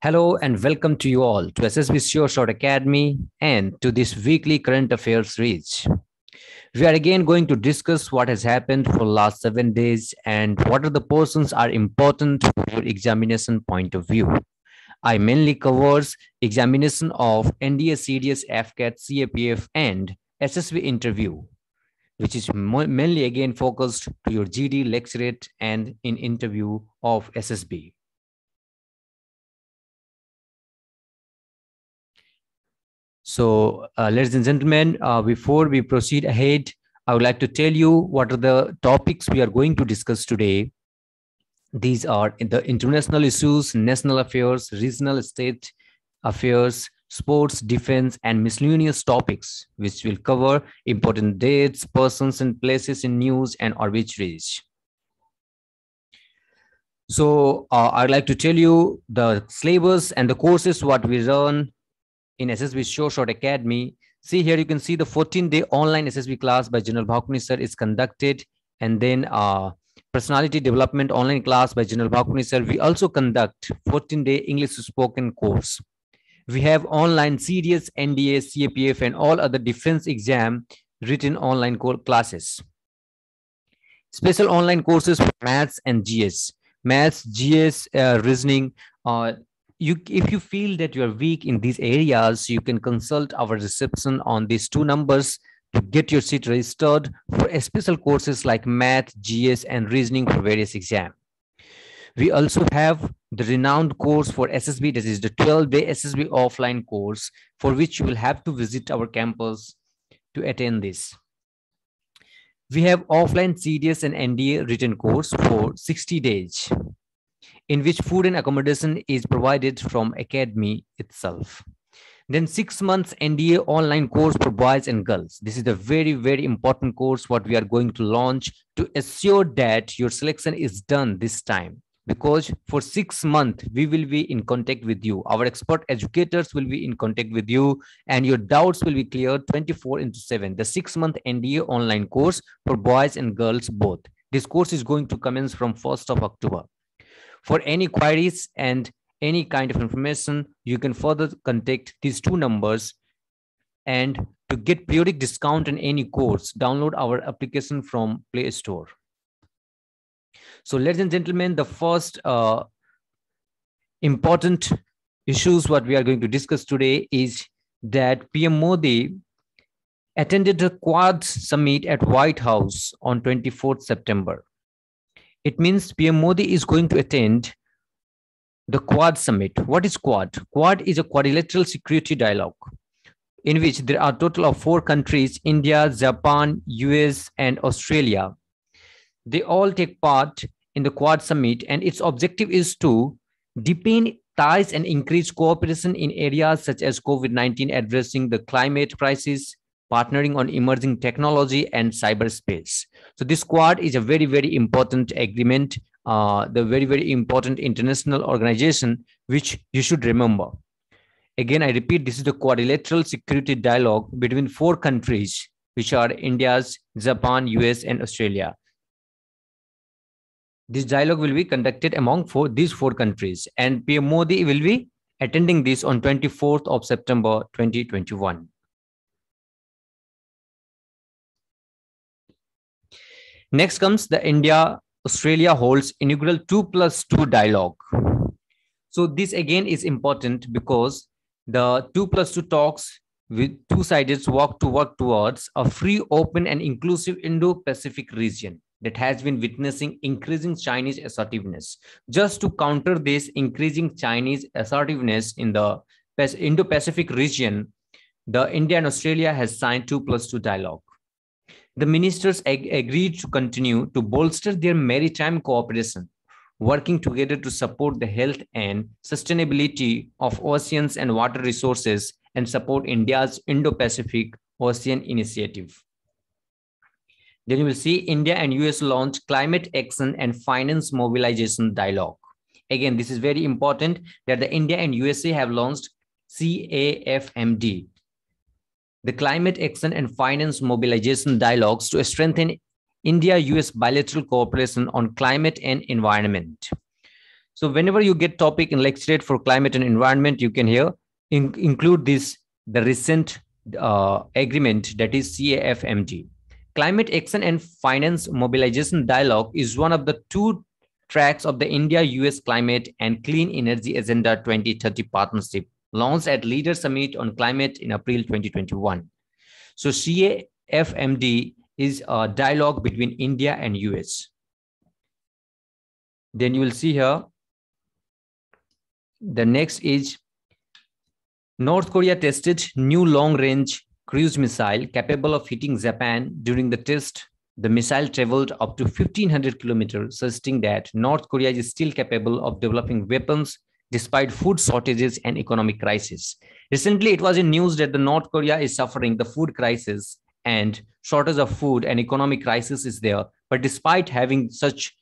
Hello and welcome to you all to SSB Sure Shot Academy and to this weekly current affairs reach. We are again going to discuss what has happened for last 7 days and what are the portions are important for your examination point of view. I mainly covers examination of NDA, CDS, FCAT, CAPF and SSB interview, which is mainly again focused to your GD, lecturate and in interview of SSB. So, ladies and gentlemen, before we proceed ahead, I would like to tell you what are the topics we are going to discuss today. These are the international issues, national affairs, regional state affairs, sports, defense, and miscellaneous topics, which will cover important dates, persons, and places in news and obituaries. So, I'd like to tell you the syllabus and the courses what we run in SSB Sure Shot Academy. See here, you can see the 14-day online SSB class by General Bhakuni sir is conducted. And then personality development online class by General Bhakuni sir. We also conduct 14-day English spoken course. We have online CDS, NDA, CAPF, and all other defense exam written online classes. Special online courses for maths and GS. Maths, GS, reasoning, if you feel that you are weak in these areas, you can consult our reception on these two numbers to get your seat registered for special courses like math, GS, and reasoning for various exams. We also have the renowned course for SSB, that is the 12-day SSB offline course, for which you will have to visit our campus to attend this. We have offline CDS and NDA written course for 60 days. In which food and accommodation is provided from academy itself. Then 6 months NDA online course for boys and girls. This is the very, very important course what we are going to launch to assure that your selection is done this time. Because for 6 months, we will be in contact with you. Our expert educators will be in contact with you and your doubts will be cleared 24/7. The 6-month NDA online course for boys and girls both. This course is going to commence from 1st of October. For any queries and any kind of information, you can further contact these two numbers. And to get periodic discount on any course, download our application from Play Store. So, ladies and gentlemen, the first important issues what we are going to discuss today is that PM Modi attended the Quad Summit at White House on 24th September. It means PM Modi is going to attend the Quad Summit. What is Quad? Quad is a quadrilateral security dialogue in which there are a total of 4 countries, India, Japan, US, and Australia. They all take part in the Quad Summit, and its objective is to deepen ties and increase cooperation in areas such as COVID-19, addressing the climate crisis, partnering on emerging technology and cyberspace. So this Quad is a very, very important agreement, the very, very important international organization, which you should remember. Again, I repeat, this is the quadrilateral security dialogue between 4 countries, which are India's, Japan, US, and Australia. This dialogue will be conducted among these 4 countries, and PM Modi will be attending this on 24th of September 2021. Next comes the India-Australia holds inaugural 2+2 dialogue. So this again is important because the 2+2 talks with 2 sides work towards a free, open, and inclusive Indo-Pacific region that has been witnessing increasing Chinese assertiveness. Just to counter this increasing Chinese assertiveness in the Indo-Pacific region, the India and Australia has signed 2+2 dialogue. The ministers agreed to continue to bolster their maritime cooperation, working together to support the health and sustainability of oceans and water resources and support India's Indo-Pacific Ocean Initiative. Then you will see India and US launch climate action and finance mobilization dialogue. Again, this is very important that the India and USA have launched CAFMD, the Climate Action and Finance Mobilization Dialogues, to strengthen India-US bilateral cooperation on climate and environment. So whenever you get topic in lecturate for climate and environment, you can here include this, the recent agreement, that is CAFMG. Climate Action and Finance Mobilization Dialogue is one of the two tracks of the India-US Climate and Clean Energy Agenda 2030 partnership launched at Leader Summit on Climate in April 2021. So CAFMD is a dialogue between India and US. Then you will see here, the next is North Korea tested new long-range cruise missile capable of hitting Japan. During the test, the missile traveled up to 1,500 kilometers, suggesting that North Korea is still capable of developing weapons despite food shortages and economic crisis. Recently, it was in news that the North Korea is suffering the food crisis and shortage of food and economic crisis is there. But despite having such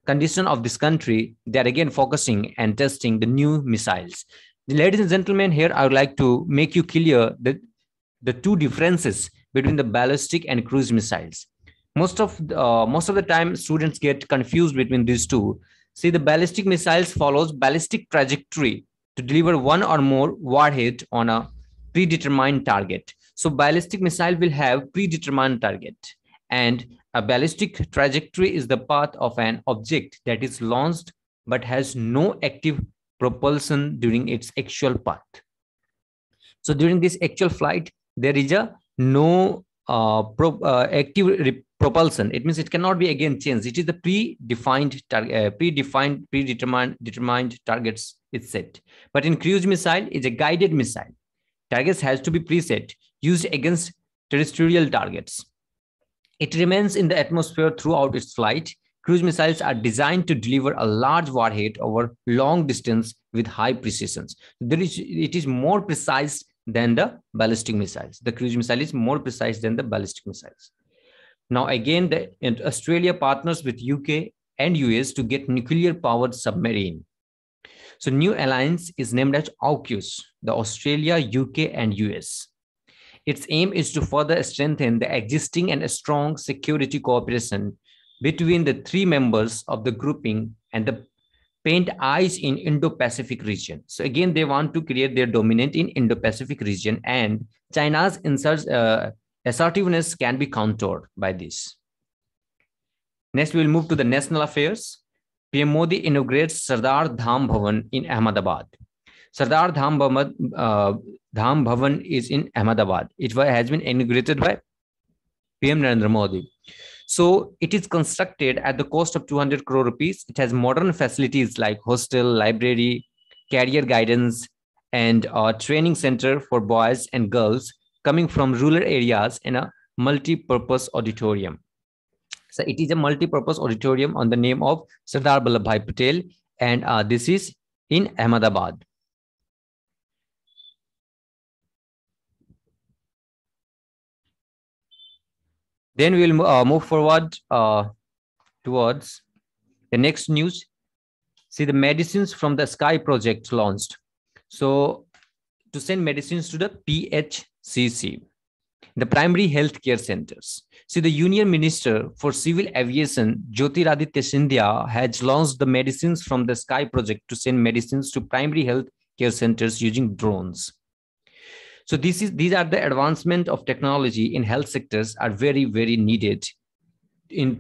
condition of this country, they are again focusing and testing the new missiles. Ladies and gentlemen, here I would like to make you clear that the two differences between the ballistic and cruise missiles. Most of the time, students get confused between these two. See, the ballistic missiles follows ballistic trajectory to deliver one or more warhead on a predetermined target. So ballistic missile will have predetermined target, and a ballistic trajectory is the path of an object that is launched but has no active propulsion during its actual path. So during this actual flight, there is a no active propulsion. It means it cannot be again changed. It is the predetermined targets it's set. But in cruise missile, it's a guided missile. Targets has to be preset, used against terrestrial targets. It remains in the atmosphere throughout its flight. Cruise missiles are designed to deliver a large warhead over long distance with high precision. It is more precise than the ballistic missiles. The cruise missile is more precise than the ballistic missiles. Now again, Australia partners with UK and US to get nuclear-powered submarine. So new alliance is named as AUKUS, the Australia, UK, and US. Its aim is to further strengthen the existing and strong security cooperation between the three members of the grouping and the paint eyes in Indo-Pacific region. So again, they want to create their dominant in Indo-Pacific region, and China's assertiveness can be countered by this. Next, we will move to the national affairs. PM Modi inaugurates Sardar Dham Bhavan in Ahmedabad. Sardar Dham Bhavan is in Ahmedabad. It has been inaugurated by PM Narendra Modi. So it is constructed at the cost of 200 crore rupees. It has modern facilities like hostel, library, career guidance, and a training center for boys and girls coming from rural areas, in a multi-purpose auditorium. So it is a multi-purpose auditorium on the name of Sardar Vallabhbhai Patel, and this is in Ahmedabad. Then we will move forward towards the next news. See, the medicines from the Sky project launched. So to send medicines to the PHCC, the primary health care centers. See, the Union Minister for Civil Aviation, Jyotiraditya Scindia, has launched the medicines from the Sky project to send medicines to primary health care centers using drones. So these are the advancement of technology in health sectors are very, very needed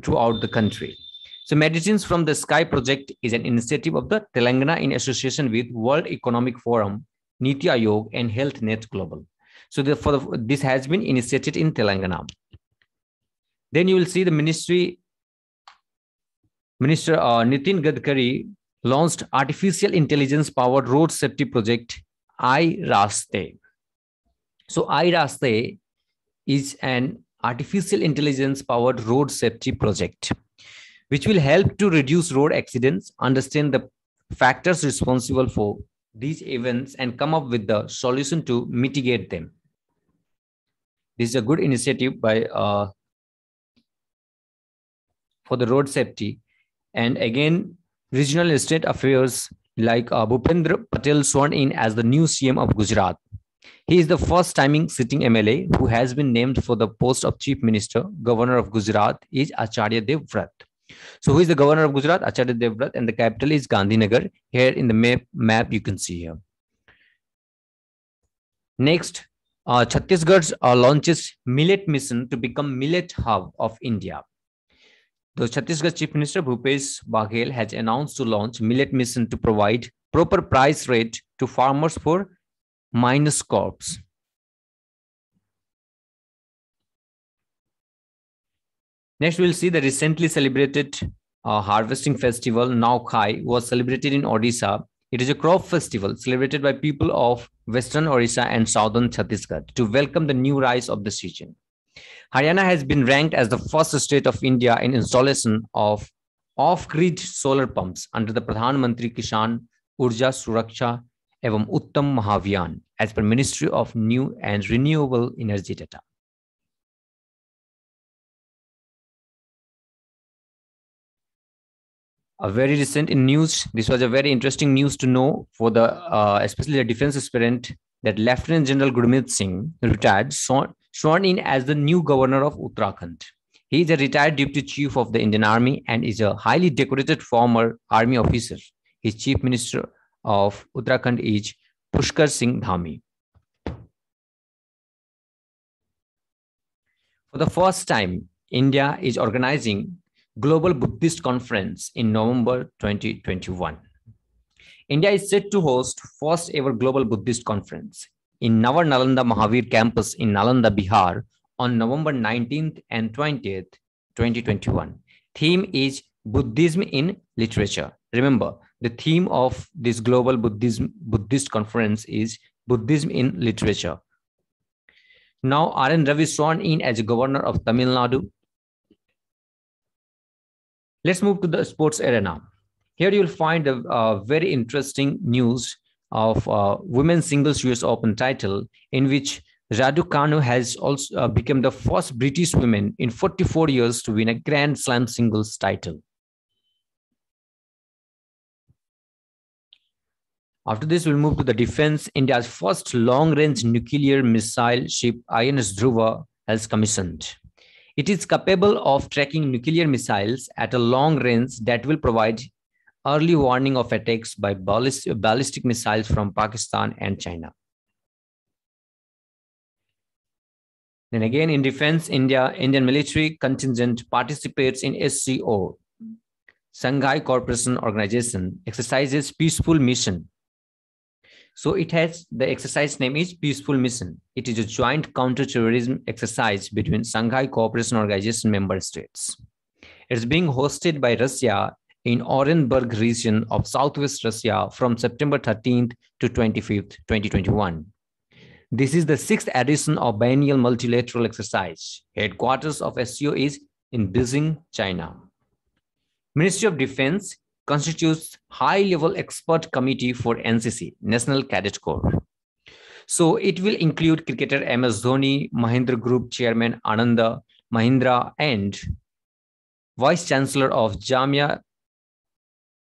throughout the country. So medicines from the Sky project is an initiative of the Telangana in association with World Economic Forum, Niti Aayog, and Health Net Global. So this has been initiated in Telangana. Then you will see the Minister Nitin Gadkari launched artificial intelligence powered road safety project iRaste. So iRaste is an artificial intelligence powered road safety project, which will help to reduce road accidents, understand the factors responsible for these events, and come up with the solution to mitigate them. This is a good initiative by for the road safety. And again, regional and state affairs, like Bhupendra Patel sworn in as the new CM of Gujarat. He is the first timing sitting MLA who has been named for the post of Chief Minister. Governor of Gujarat is Acharya Dev Vrat. So who is the governor of Gujarat? Acharya Devvrat, and the capital is Gandhinagar. Here in the map you can see here. Next, Chhattisgarh launches Millet Mission to become Millet Hub of India. The Chhattisgarh Chief Minister Bhupesh Baghel has announced to launch Millet Mission to provide proper price rate to farmers for minus crops. Next, we'll see the recently celebrated harvesting festival, Nuakhai, was celebrated in Odisha. It is a crop festival celebrated by people of Western Odisha and Southern Chhattisgarh to welcome the new rice of the season. Haryana has been ranked as the first state of India in installation of off-grid solar pumps under the Pradhan Mantri Kisan Urja Suraksha Evam Uttam Mahabhiyan as per Ministry of New and Renewable Energy data. A very recent in news, this was a very interesting news to know for the especially the defense aspirant, that Lieutenant General Gurmeet Singh, retired, sworn in as the new governor of Uttarakhand. He is a retired deputy chief of the Indian Army and is a highly decorated former army officer. His chief minister of Uttarakhand is Pushkar Singh Dhami. For the first time, India is organizing Global Buddhist Conference in November 2021. India is set to host first ever Global Buddhist Conference in Navar Nalanda Mahavir campus in Nalanda, Bihar on November 19th and 20th, 2021. Theme is Buddhism in Literature. Remember, the theme of this Global Buddhist Conference is Buddhism in Literature. Now, R.N. Ravi sworn in as a governor of Tamil Nadu. Let's move to the sports arena. Here you'll find a very interesting news of women's singles US Open title, in which Raducanu has also become the first British woman in 44 years to win a Grand Slam singles title. After this, we'll move to the defense. India's first long-range nuclear missile ship INS Dhruva has commissioned. It is capable of tracking nuclear missiles at a long range that will provide early warning of attacks by ballistic missiles from Pakistan and China. Then again, in defense, Indian military contingent participates in SCO, Shanghai Cooperation Organization, exercises Peaceful Mission. So it has, the exercise name is Peaceful Mission. It is a joint counter-terrorism exercise between Shanghai Cooperation Organization member states. It's being hosted by Russia in Orenburg region of Southwest Russia from September 13th to 25th, 2021. This is the 6th edition of biennial multilateral exercise. Headquarters of SCO is in Beijing, China. Ministry of Defense constitutes high-level expert committee for NCC, National Cadet Corps. So it will include cricketer MS Dhoni, Mahindra Group Chairman Ananda Mahindra, and Vice Chancellor of Jamia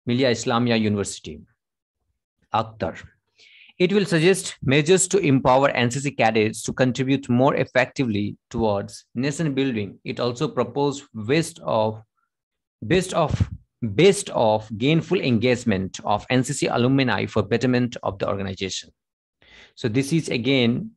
Millia Islamia University, Akhtar. It will suggest measures to empower NCC cadets to contribute more effectively towards nation building. It also proposed based of gainful engagement of NCC alumni for betterment of the organization. So this is again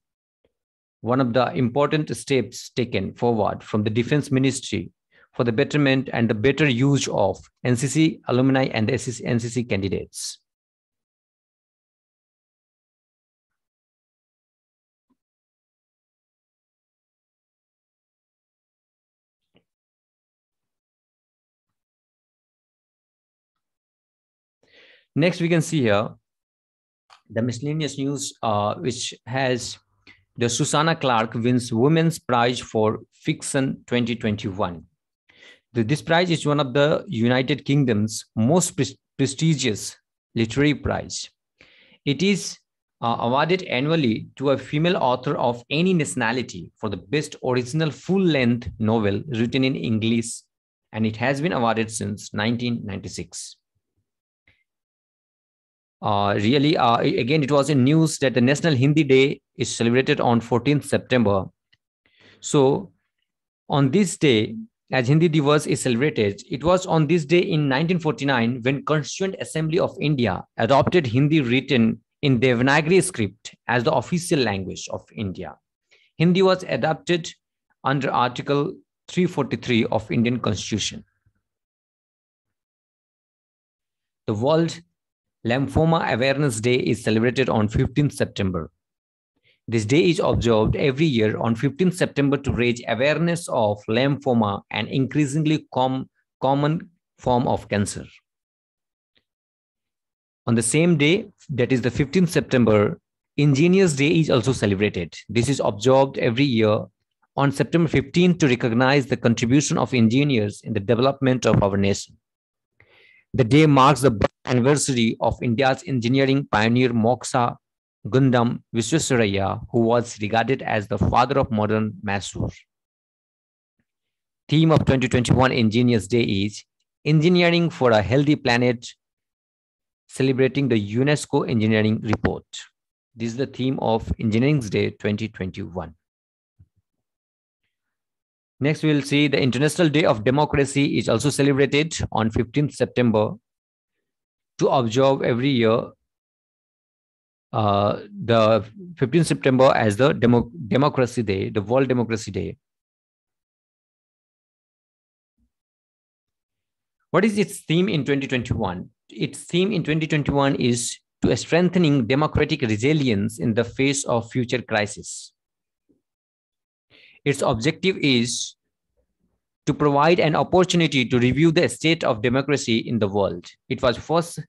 one of the important steps taken forward from the Defense Ministry for the betterment and the better use of NCC alumni and NCC candidates. Next, we can see here the miscellaneous news, which has the Susanna Clarke wins Women's Prize for Fiction 2021. This prize is one of the United Kingdom's most prestigious literary prize. It is awarded annually to a female author of any nationality for the best original full-length novel written in English, and it has been awarded since 1996. Again, it was in news that the National Hindi Day is celebrated on 14th September. So on this day, as Hindi Divas is celebrated, it was on this day in 1949 when Constituent Assembly of India adopted Hindi written in Devanagari script as the official language of India. Hindi was adopted under Article 343 of Indian Constitution. The World Lymphoma Awareness Day is celebrated on 15th September. This day is observed every year on 15th September to raise awareness of lymphoma, an increasingly common form of cancer. On the same day, that is the 15th September, Engineers Day is also celebrated. This is observed every year on September 15th to recognize the contribution of engineers in the development of our nation. The day marks the birth anniversary of India's engineering pioneer Moksha Gundam Visvesvaraya, who was regarded as the father of modern Mysore. Theme of 2021 Engineers Day is Engineering for a Healthy Planet, celebrating the UNESCO Engineering Report. This is the theme of Engineering Day 2021. Next, we will see the International Day of Democracy is also celebrated on 15th September to observe every year the 15th September as the Democracy Day, the World Democracy Day. What is its theme in 2021? Its theme in 2021 is to strengthening democratic resilience in the face of future crisis. Its objective is to provide an opportunity to review the state of democracy in the world. It was first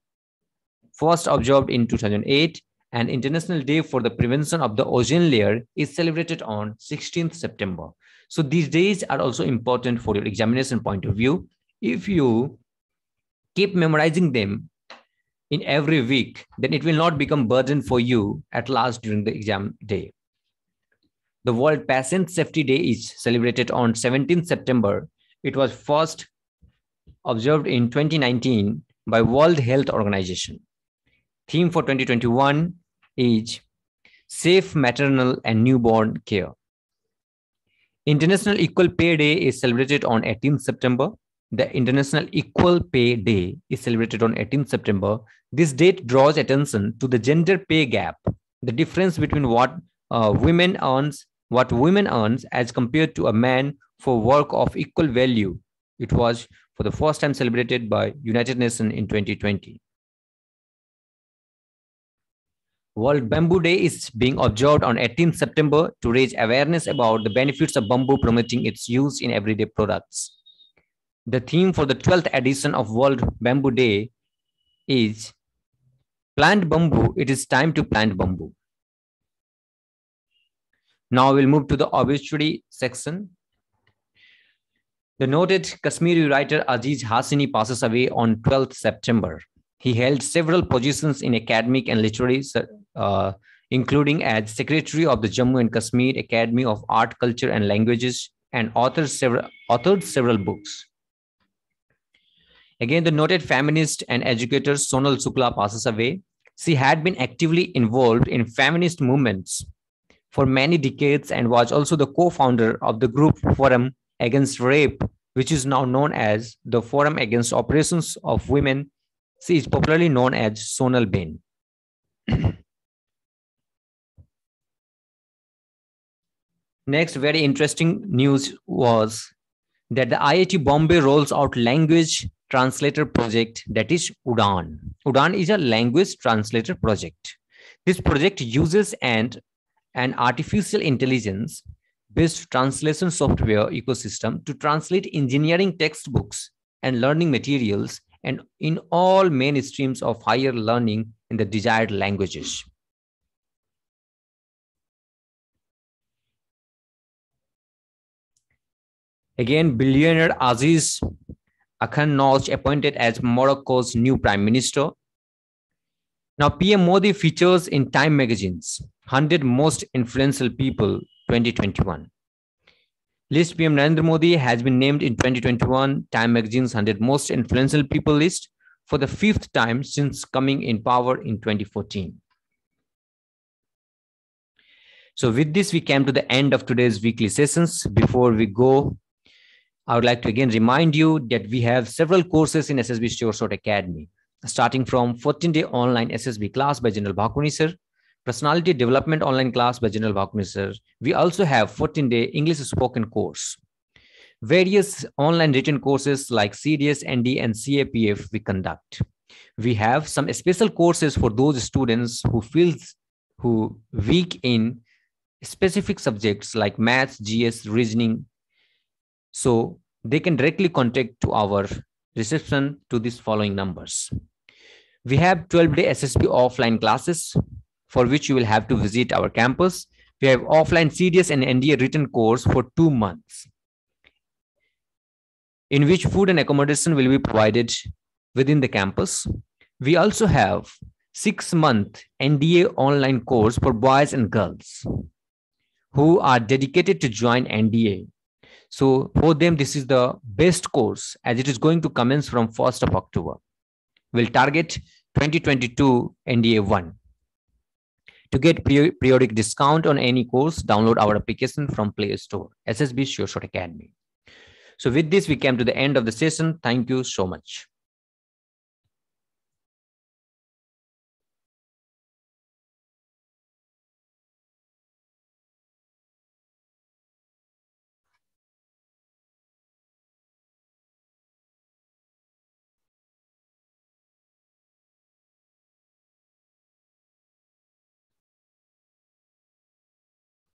observed in 2008, and International Day for the Prevention of the Ozone Layer is celebrated on 16th September. So these days are also important for your examination point of view. If you keep memorizing them in every week, then it will not become burden for you at last during the exam day. The World Patient Safety Day is celebrated on 17th September. It was first observed in 2019 by World Health Organization. Theme for 2021 is Safe Maternal and Newborn Care. International Equal Pay Day is celebrated on 18th September. The International Equal Pay Day is celebrated on 18th September. This date draws attention to the gender pay gap, the difference between what women earns as compared to a man for work of equal value. It was for the first time celebrated by United Nations in 2020. World Bamboo Day is being observed on 18th September to raise awareness about the benefits of bamboo, promoting its use in everyday products. The theme for the 12th edition of World Bamboo Day is Plant Bamboo, it is time to plant bamboo. Now we'll move to the obituary section. The noted Kashmiri writer Aziz Hasini passes away on 12th September. He held several positions in academic and literary, including as Secretary of the Jammu and Kashmir Academy of Art, Culture and Languages, and authored several books. Again, the noted feminist and educator Sonal Shukla passes away. She had been actively involved in feminist movements for many decades and was also the co-founder of the group Forum Against Rape, which is now known as the Forum Against Oppressions of Women. She is popularly known as Sonal Bain. Next, very interesting news was that the IIT Bombay rolls out language translator project, that is UDAN. UDAN is a language translator project. This project uses an artificial intelligence based translation software ecosystem to translate engineering textbooks and learning materials and in all mainstreams of higher learning in the desired languages. Again, billionaire Aziz Akhan Noj appointed as Morocco's new prime minister. Now, PM Modi features in Time magazine's 100 Most Influential People 2021. List PM Narendra Modi has been named in 2021 Time magazine's 100 Most Influential People list for the 5th time since coming in power in 2014. So with this, we came to the end of today's weekly sessions. Before we go, I would like to again remind you that we have several courses in SSB Sure Shot Academy, starting from 14-day online SSB class by General Bhakuni sir, personality development online class by General Bhakuni sir. We also have 14-day English spoken course. Various online written courses like CDS, ND, and CAPF we conduct. We have some special courses for those students who weak in specific subjects like maths, GS, reasoning. So they can directly contact to our reception to these following numbers. We have 12-day SSB offline classes for which you will have to visit our campus. We have offline CDS and NDA written course for 2 months, in which food and accommodation will be provided within the campus. We also have 6-month NDA online course for boys and girls who are dedicated to join NDA. So for them, this is the best course as it is going to commence from 1st of October. We'll target 2022 NDA 1. To get periodic discount on any course, download our application from Play Store, SSB Sure Shot Academy. So with this, we came to the end of the session. Thank you so much.